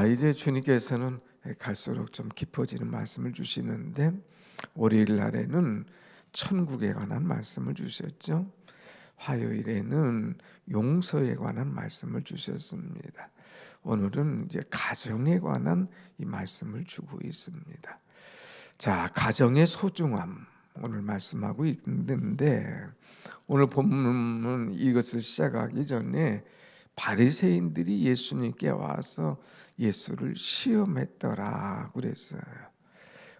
이제 주님께서는 갈수록 좀 깊어지는 말씀을 주시는데 월요일 날에는 천국에 관한 말씀을 주셨죠. 화요일에는 용서에 관한 말씀을 주셨습니다. 오늘은 이제 가정에 관한 이 말씀을 주고 있습니다. 자, 가정의 소중함 오늘 말씀하고 있는데 오늘 본문은 이것을 시작하기 전에 바리새인들이 예수님께 와서 예수를 시험했더라 그랬어요.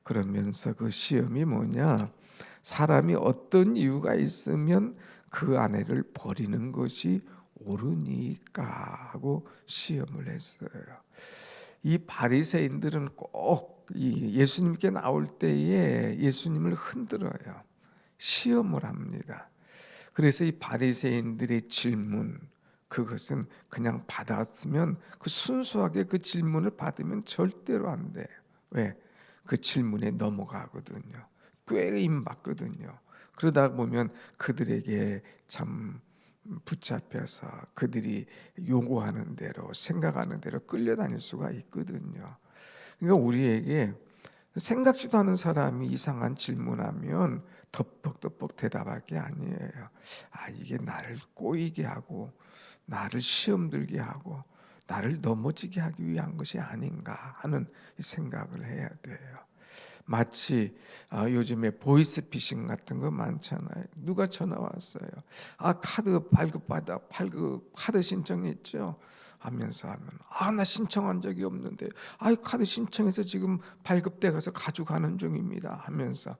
그러면서 그 시험이 뭐냐? 사람이 어떤 이유가 있으면 그 아내를 버리는 것이 옳으니까 하고 시험을 했어요. 이 바리새인들은 꼭 이 예수님께 나올 때에 예수님을 흔들어요. 시험을 합니다. 그래서 이 바리새인들의 질문 그것은 그냥 받았으면 그 순수하게 그 질문을 받으면 절대로 안 돼요. 왜? 그 질문에 넘어가거든요. 꽤 임받거든요. 그러다 보면 그들에게 참 붙잡혀서 그들이 요구하는 대로 생각하는 대로 끌려다닐 수가 있거든요. 그러니까 우리에게 생각지도 않은 사람이 이상한 질문하면 덮벅덮벅 대답할 게 아니에요. 이게 나를 꼬이게 하고 나를 시험 들게 하고 나를 넘어지게 하기 위한 것이 아닌가 하는 생각을 해야 돼요. 마치 요즘에 보이스피싱 같은 거 많잖아요. 누가 전화 왔어요. 카드 발급받아 카드 신청했죠. 하면 나 신청한 적이 없는데 카드 신청해서 지금 발급돼 가서 가져가는 중입니다 하면서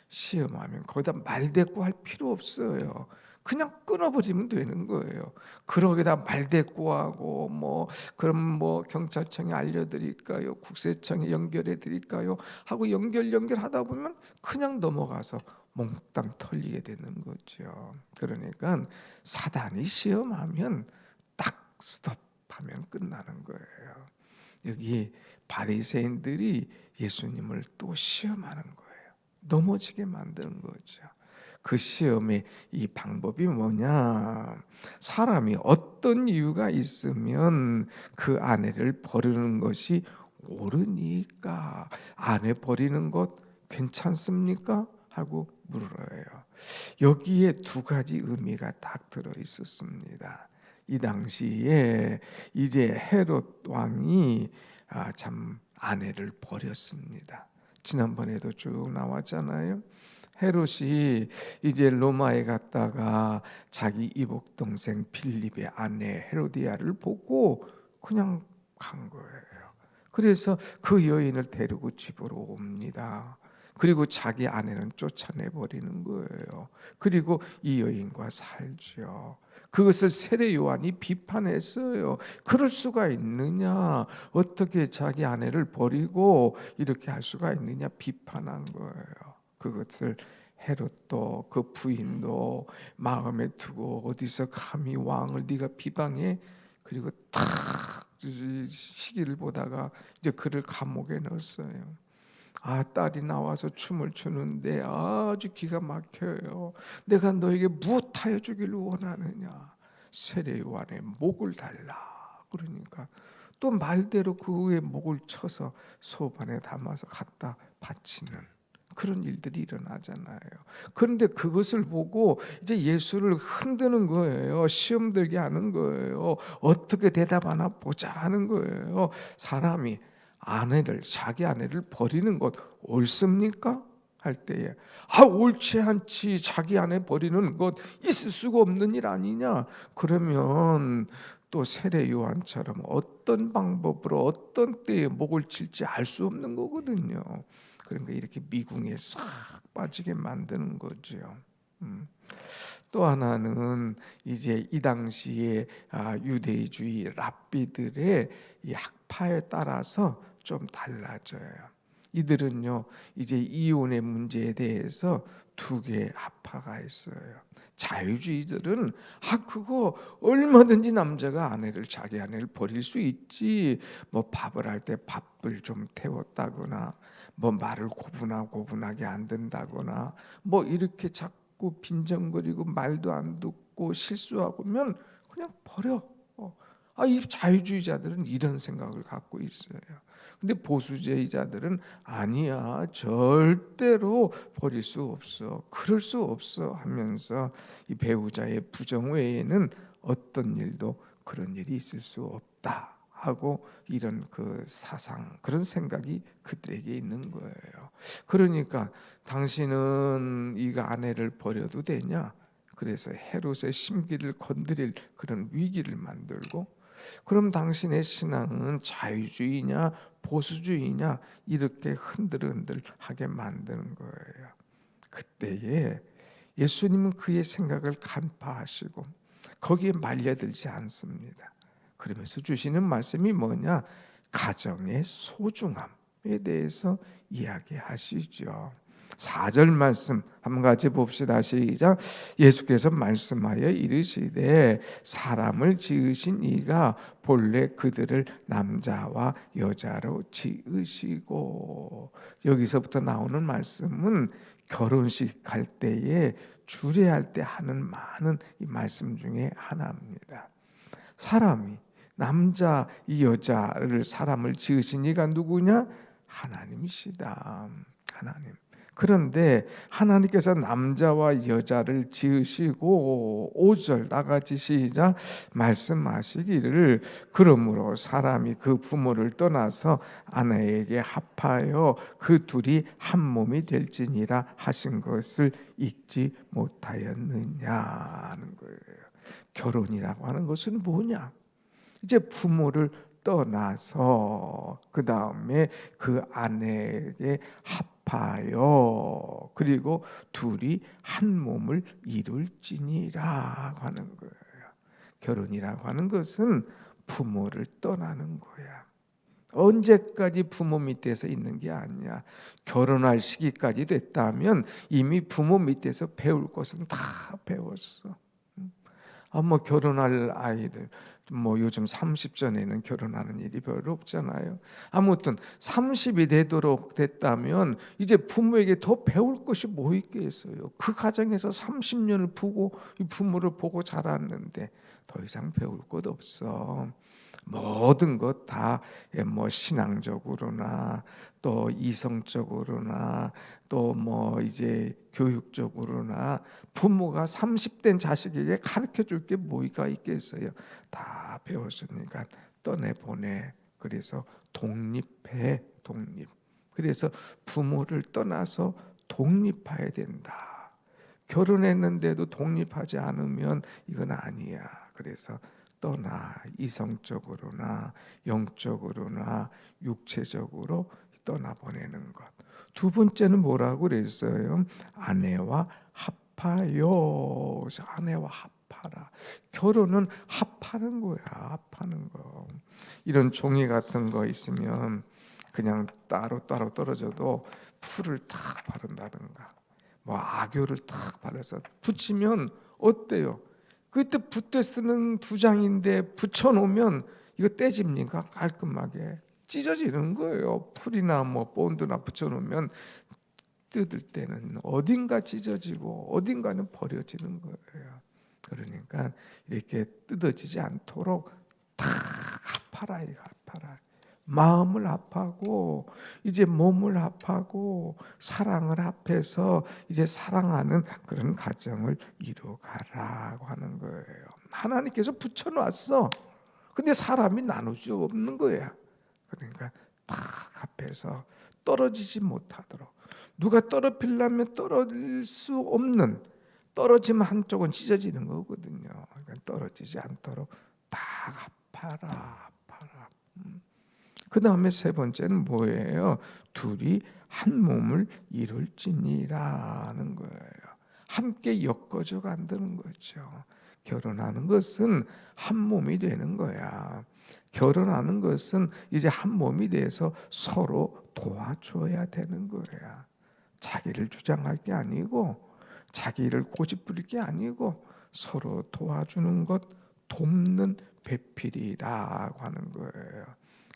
시험하면 거기다 말대꾸 할 필요 없어요. 그냥 끊어버리면 되는 거예요. 그러게다 말대꾸하고 그럼 경찰청에 알려드릴까요? 국세청에 연결해드릴까요? 하고 연결하다 보면 그냥 넘어가서 몽땅 털리게 되는 거죠. 그러니까 사단이 시험하면 딱 스톱하면 끝나는 거예요. 여기 바리새인들이 예수님을 또 시험하는 거예요. 넘어지게 만드는 거죠. 그 시험의 이 방법이 뭐냐? 사람이 어떤 이유가 있으면 그 아내를 버리는 것이 옳으니까 아내 버리는 것 괜찮습니까? 하고 물어요. 여기에 두 가지 의미가 딱 들어 있었습니다. 이 당시에 이제 헤롯 왕이 참 아내를 버렸습니다. 지난번에도 쭉 나왔잖아요. 헤롯이 이제 로마에 갔다가 자기 이복 동생 빌립의 아내 헤로디아를 보고 그냥 간 거예요. 그래서 그 여인을 데리고 집으로 옵니다. 그리고 자기 아내는 쫓아내 버리는 거예요. 그리고 이 여인과 살죠. 그것을 세례 요한이 비판했어요. 그럴 수가 있느냐? 어떻게 자기 아내를 버리고 이렇게 할 수가 있느냐? 비판한 거예요. 그것을 헤롯도 그 부인도 마음에 두고 어디서 감히 왕을 네가 비방해? 그리고 탁 시기를 보다가 이제 그를 감옥에 넣었어요. 딸이 나와서 춤을 추는데 아주 기가 막혀요. 내가 너에게 무엇하여 주기를 원하느냐? 세례 요한의 목을 달라. 그러니까 또 말대로 그의 목을 쳐서 소반에 담아서 갖다 바치는 그런 일들이 일어나잖아요. 그런데 그것을 보고 이제 예수를 흔드는 거예요. 시험 들게 하는 거예요. 어떻게 대답하나 보자 하는 거예요. 사람이 자기 아내를 버리는 것 옳습니까? 할 때에 옳지 않지, 자기 아내 버리는 것 있을 수가 없는 일 아니냐? 그러면 또 세례 요한처럼 어떤 방법으로 어떤 때에 목을 칠지 알 수 없는 거거든요. 그러니까 이렇게 미궁에 싹 빠지게 만드는 거죠. 또 하나는 이제 이 당시에 유대주의 랍비들의 이 학파에 따라서 좀 달라져요. 이들은요 이제 이혼의 문제에 대해서 두 개의 학파가 있어요. 자유주의들은 그거 얼마든지 남자가 자기 아내를 버릴 수 있지. 밥을 할 때 밥을 좀 태웠다거나 말을 고분하게 안 된다거나 이렇게 자꾸 빈정거리고 말도 안 듣고 실수하면 그냥 버려. 이 자유주의자들은 이런 생각을 갖고 있어요. 근데 보수주의자들은 아니야, 절대로 버릴 수 없어, 그럴 수 없어 하면서 이 배우자의 부정 외에는 어떤 일도 그런 일이 있을 수 없다 하고, 이런 그 사상, 그런 생각이 그들에게 있는 거예요. 그러니까 당신은 이 아내를 버려도 되냐? 그래서 헤롯의 심기를 건드릴 그런 위기를 만들고, 그럼 당신의 신앙은 자유주의냐 보수주의냐, 이렇게 흔들흔들하게 만드는 거예요. 그때에 예수님은 그의 생각을 간파하시고 거기에 말려들지 않습니다. 그러면서 주시는 말씀이 뭐냐? 가정의 소중함에 대해서 이야기하시죠. 4절 말씀 한번 같이 봅시다. 시작. 예수께서 말씀하여 이르시되 사람을 지으신 이가 본래 그들을 남자와 여자로 지으시고. 여기서부터 나오는 말씀은 결혼식 갈 때에 주례할 때 하는 많은 이 말씀 중에 하나입니다. 사람이 남자 이 여자를 사람을 지으신 이가 누구냐? 하나님이시다. 하나님. 그런데 하나님께서 남자와 여자를 지으시고 5절 나같이 시작 말씀하시기를 그러므로 사람이 그 부모를 떠나서 아내에게 합하여 그 둘이 한 몸이 될지니라 하신 것을 잊지 못하였느냐는 거예요. 결혼이라고 하는 것은 뭐냐? 이제 부모를 떠나서 그 다음에 그 아내에게 합하여 그리고 둘이 한 몸을 이룰지니라고 하는 거예요. 결혼이라고 하는 것은 부모를 떠나는 거야. 언제까지 부모 밑에서 있는 게 아니야. 결혼할 시기까지 됐다면 이미 부모 밑에서 배울 것은 다 배웠어. 뭐 결혼할 아이들 뭐 요즘 30 전에는 결혼하는 일이 별로 없잖아요. 아무튼 30이 되도록 됐다면 이제 부모에게 더 배울 것이 뭐 있겠어요. 그 가정에서 30년을 보고 이 부모를 보고 자랐는데 더 이상 배울 것 없어. 모든 것 다 뭐 신앙적으로나 또 이성적으로나 또 뭐 이제 교육적으로나 부모가 30된 자식에게 가르쳐 줄 게 뭐가 있겠어요. 다 배웠으니까 떠내보내. 그래서 독립해. 독립. 그래서 부모를 떠나서 독립해야 된다. 결혼했는데도 독립하지 않으면 이건 아니야. 그래서 떠나. 이성적으로나 영적으로나 육체적으로 떠나보내는 것. 두 번째는 뭐라고 그랬어요? 아내와 합하여. 아내와 합하라. 결혼은 합하는 거야. 합하는 거. 이런 종이 같은 거 있으면 그냥 따로 떨어져도 풀을 탁 바른다든가 뭐 악교를 탁 발라서 붙이면 어때요? 그때 붓대 쓰는 두 장인데 붙여놓으면 이거 떼집니까? 깔끔하게 찢어지는 거예요. 풀이나 뭐 본드나 붙여놓으면 뜯을 때는 어딘가 찢어지고 어딘가는 버려지는 거예요. 그러니까 이렇게 뜯어지지 않도록 다 합하라. 합하라. 마음을 합하고 이제 몸을 합하고 사랑을 합해서 이제 사랑하는 그런 가정을 이루어가라고 하는 거예요. 하나님께서 붙여놨어. 근데 사람이 나눌 수 없는 거야. 그러니까 다 합해서 떨어지지 못하도록. 누가 떨어뜨리려면 떨어질 수 없는, 떨어지면 한쪽은 찢어지는 거거든요. 그러니까 떨어지지 않도록 다 합하라. 그 다음에 세 번째는 뭐예요? 둘이 한 몸을 이룰지니라는 거예요. 함께 엮어져 간다는 거죠. 결혼하는 것은 한 몸이 되는 거야. 결혼하는 것은 이제 한 몸이 돼서 서로 도와줘야 되는 거야. 자기를 주장할 게 아니고 자기를 고집부릴 게 아니고 서로 도와주는 것, 돕는 배필이라고 하는 거예요.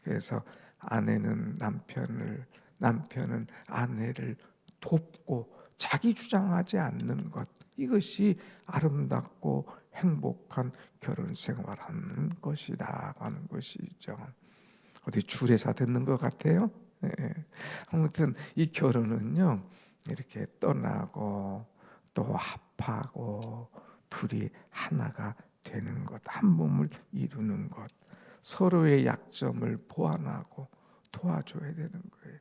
그래서 아내는 남편은 아내를 돕고 자기 주장하지 않는 것, 이것이 아름답고 행복한 결혼 생활하는 것이다 하는 것이죠. 어디 줄에서 듣는 것 같아요? 네. 아무튼 이 결혼은요, 이렇게 떠나고 또 합하고 둘이 하나가 되는 것, 한 몸을 이루는 것, 서로의 약점을 보완하고 도와줘야 되는 거예요.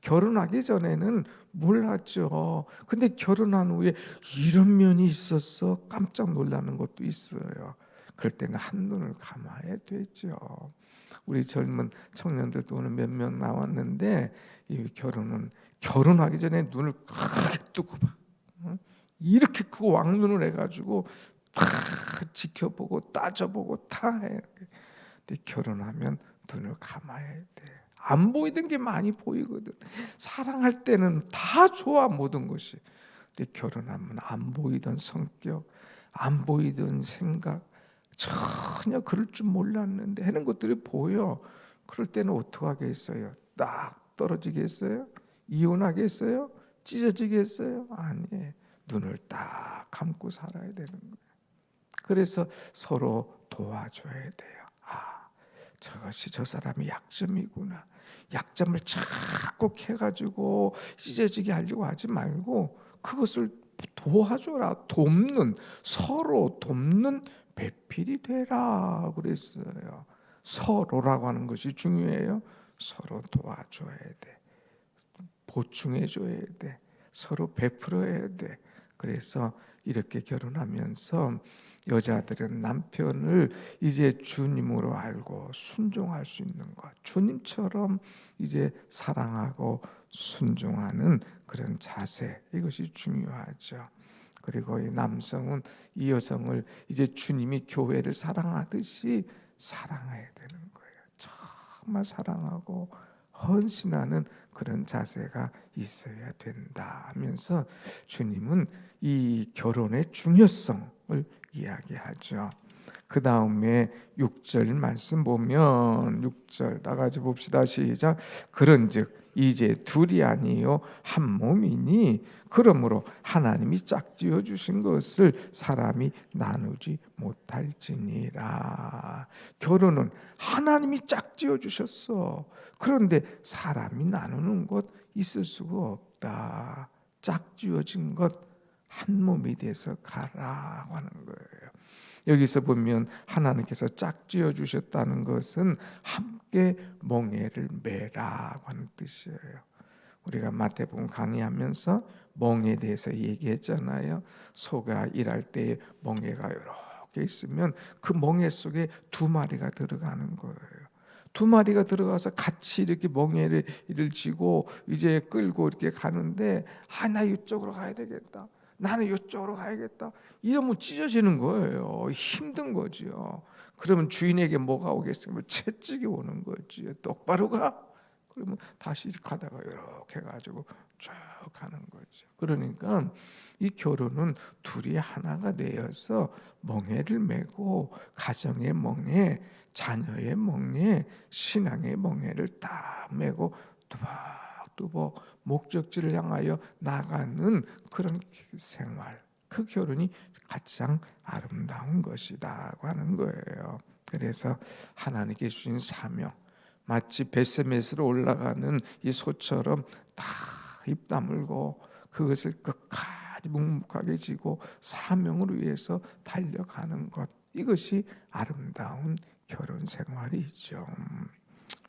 결혼하기 전에는 몰랐죠. 근데 결혼한 후에 이런 면이 있었어 깜짝 놀라는 것도 있어요. 그럴 때는 한눈을 감아야 되죠. 우리 젊은 청년들도 오늘 몇 명 나왔는데, 이 결혼은 결혼하기 전에 눈을 크게 뜨고 봐. 이렇게 크고 왕눈을 해가지고 다 지켜보고 따져보고 다 해. 근데 결혼하면 눈을 감아야 돼. 안 보이던 게 많이 보이거든. 사랑할 때는 다 좋아, 모든 것이. 근데 결혼하면 안 보이던 성격, 안 보이던 생각, 전혀 그럴 줄 몰랐는데 하는 것들이 보여. 그럴 때는 어떻게 하겠어요? 딱 떨어지겠어요? 이혼하겠어요? 찢어지겠어요? 아니에요. 눈을 딱 감고 살아야 되는 거예요. 그래서 서로 도와줘야 돼요. 아, 저것이 저 사람의 약점이구나. 약점을 자꾸 캐가지고 찢어지게 하려고 하지 말고 그것을 도와줘라. 돕는, 서로 돕는 배필이 되라 그랬어요. 서로라고 하는 것이 중요해요. 서로 도와줘야 돼. 보충해줘야 돼. 서로 베풀어야 돼. 그래서 이렇게 결혼하면서 여자들은 남편을 이제 주님으로 알고 순종할 수 있는 것, 주님처럼 이제 사랑하고 순종하는 그런 자세, 이것이 중요하죠. 그리고 이 남성은 이 여성을 이제 주님이 교회를 사랑하듯이 사랑해야 되는 거예요. 정말 사랑하고 헌신하는 그런 자세가 있어야 된다 하면서 주님은 이 결혼의 중요성을 이야기하죠. 그 다음에 6절 말씀 보면 6절 나가지 봅시다. 시작. 그런즉 이제 둘이 아니요 한 몸이니 그러므로 하나님이 짝지어 주신 것을 사람이 나누지 못할지니라. 결혼은 하나님이 짝지어 주셨어. 그런데 사람이 나누는 것 있을 수가 없다. 짝지어진 것 한 몸이 돼서 가라고 하는 거예요. 여기서 보면 하나님께서 짝지어 주셨다는 것은 함께 멍에를 매라고 하는 뜻이에요. 우리가 마태복음 강의하면서 멍에 대해서 얘기했잖아요. 소가 일할 때 멍에가 여러 개 있으면 그 멍에 속에 두 마리가 들어가는 거예요. 두 마리가 들어가서 같이 이렇게 멍에를 쥐고 이제 끌고 이렇게 가는데, 나 이쪽으로 가야 되겠다. 나는 이쪽으로 가야겠다. 이러면 찢어지는 거예요. 힘든 거지요. 그러면 주인에게 뭐가 오겠습니까? 채찍이 오는 거지. 똑바로 가. 그러면 다시 가다가 이렇게 가지고 쭉 가는 거죠. 그러니까 이 결혼은 둘이 하나가 되어서 멍에를 메고 가정의 멍에, 자녀의 멍에, 신앙의 멍에를 딱 메고 뚜벅뚜벅 목적지를 향하여 나가는 그런 생활, 그 결혼이 가장 아름다운 것이다고 하는 거예요. 그래서 하나님께 주신 사명, 마치 벳세메스로 올라가는 이 소처럼 다 입 다물고 그것을 끝까지 묵묵하게 지고 사명을 위해서 달려가는 것, 이것이 아름다운 결혼 생활이죠.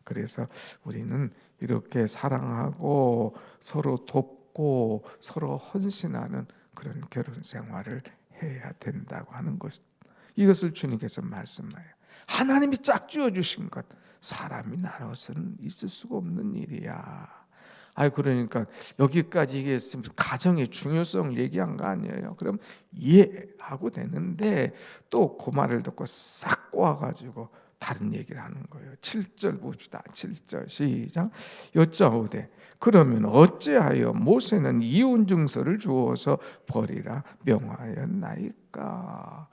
그래서 우리는 이렇게 사랑하고 서로 돕고 서로 헌신하는 그런 결혼 생활을 해야 된다고 하는 것, 이것을 주님께서 말씀해요. 하나님이 짝지어 주신 것, 사람이 나눠서는 있을 수가 없는 일이야. 그러니까 여기까지 얘기했으면 가정의 중요성을 얘기한 거 아니에요. 그럼 이해하고 되는데 또 그 말을 듣고 싹 꼬아가지고 다른 얘기를 하는 거예요. 7절 봅시다. 7절 시작. 여짜오되 그러면 어찌하여 모세는 이혼 증서를 주어서 버리라 명하였나이까.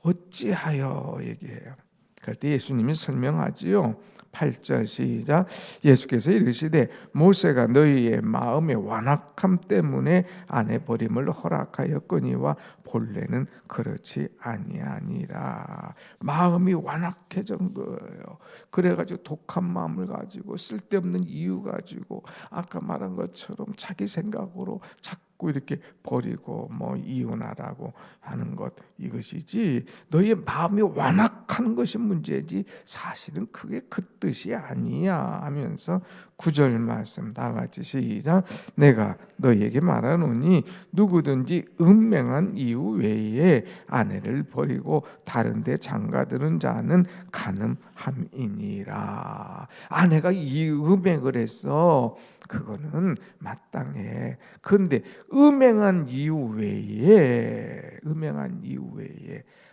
어찌하여 얘기해요. 그럴 때 예수님이 설명하지요. 8절 시작. 예수께서 이르시되 모세가 너희의 마음의 완악함 때문에 아내 버림을 허락하였거니와 본래는 그렇지 아니하니라. 마음이 완악해진 거예요. 그래가지고 독한 마음을 가지고 쓸데없는 이유 가지고 아까 말한 것처럼 자기 생각으로 자꾸 이렇게 버리고 뭐 이혼하라고 하는 것, 이것이지 너희의 마음이 완악한 것이 문제지 사실은 그게 그 뜻이 아니야 하면서 9절 말씀 다 같이 시작. 내가 너희에게 말하노니 누구든지 은맹한 이유 외에 아내를 버리고 다른 데 장가드는 자는 간음함이니라. 아내가 이 음행을 했어. 그거는 마땅해. 그런데 음행한 이유 외에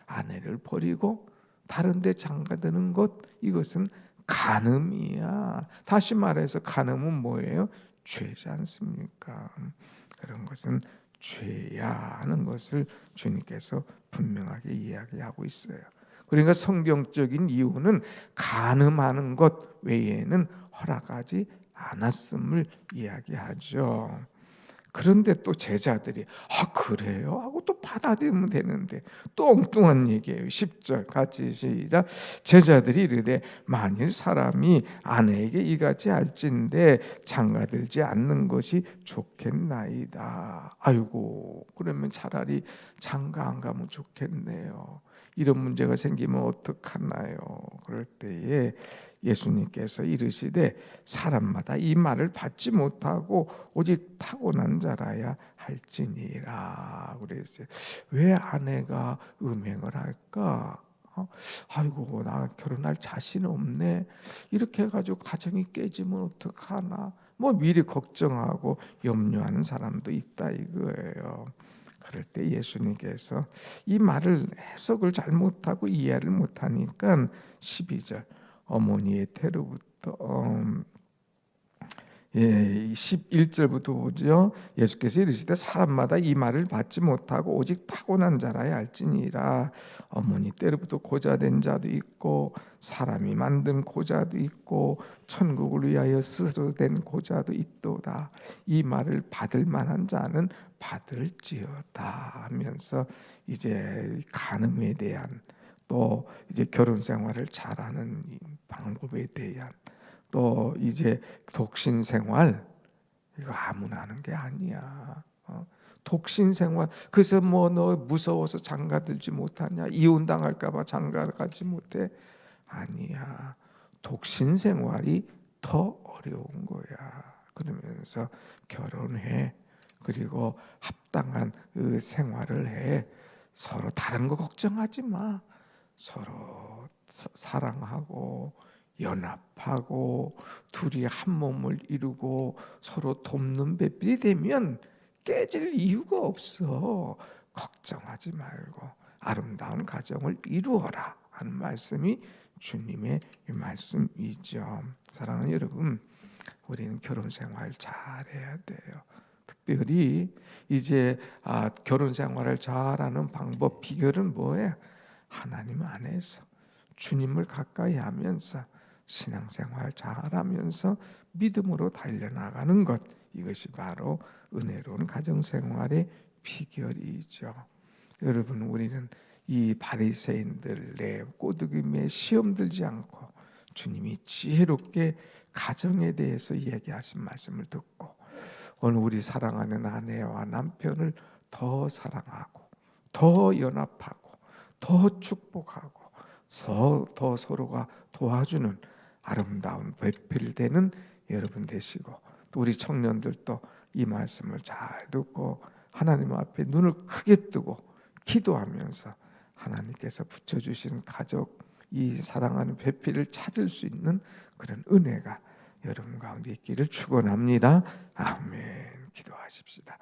아내를 버리고 다른 데 장가드는 것, 이것은 간음이야. 다시 말해서 간음은 뭐예요? 죄지 않습니까? 그런 것은 죄야 하는 것을 주님께서 분명하게 이야기하고 있어요. 그러니까 성경적인 이유는 간음하는 것 외에는 허락하지 않았음을 이야기하죠. 그런데 또 제자들이 그래요? 하고 또 받아들이면 되는데 또 엉뚱한 얘기예요. 10절 같이 시작. 제자들이 이르되 만일 사람이 아내에게 이같이 할진대 장가들지 않는 것이 좋겠나이다. 아이고, 그러면 차라리 장가 안 가면 좋겠네요. 이런 문제가 생기면 어떡하나요? 그럴 때에 예수님께서 이르시되 사람마다 이 말을 받지 못하고 오직 타고난 자라야 할지니라 그랬어요. 왜 아내가 음행을 할까? 아이고, 나 결혼할 자신 없네. 이렇게 해가지고 가정이 깨지면 어떡하나? 뭐 미리 걱정하고 염려하는 사람도 있다 이거예요. 그럴 때 예수님께서 이 말을 해석을 잘못하고 이해를 못하니까 12절 어머니의 태로부터 11절부터 보죠. 예수께서 이르시되 사람마다 이 말을 받지 못하고 오직 타고난 자라야 할지니라. 어머니 때로부터 고자된 자도 있고 사람이 만든 고자도 있고 천국을 위하여 스스로 된 고자도 있도다. 이 말을 받을 만한 자는 받을지어다 하면서 이제 간음에 대한, 또 이제 결혼 생활을 잘하는 방법에 대한, 또 이제 독신 생활, 이거 아무나 하는 게 아니야. 독신 생활, 그래서 뭐 너 무서워서 장가들지 못하냐, 이혼 당할까봐 장가가지 못해? 아니야. 독신 생활이 더 어려운 거야. 그러면서 결혼해. 그리고 합당한 그 생활을 해. 서로 다른 거 걱정하지 마. 서로 사랑하고 연합하고 둘이 한 몸을 이루고 서로 돕는 배필이 되면 깨질 이유가 없어. 걱정하지 말고 아름다운 가정을 이루어라 하는 말씀이 주님의 말씀이죠. 사랑하는 여러분, 우리는 결혼 생활 잘해야 돼요. 특별히 이제 결혼 생활을 잘하는 방법, 비결은 뭐예요? 하나님 안에서 주님을 가까이 하면서 신앙생활 잘하면서 믿음으로 달려나가는 것, 이것이 바로 은혜로운 가정생활의 비결이죠. 여러분, 우리는 이 바리새인들의 꼬드김에 시험 들지 않고 주님이 지혜롭게 가정에 대해서 이야기하신 말씀을 듣고 오늘 우리 사랑하는 아내와 남편을 더 사랑하고 더 연합하고 더 축복하고 더 서로가 도와주는 아름다운 배필되는 여러분 되시고, 또 우리 청년들도 이 말씀을 잘 듣고 하나님 앞에 눈을 크게 뜨고 기도하면서 하나님께서 붙여주신 가족, 이 사랑하는 배필을 찾을 수 있는 그런 은혜가 여러분 가운데 있기를 축원합니다. 아멘. 기도하십시다.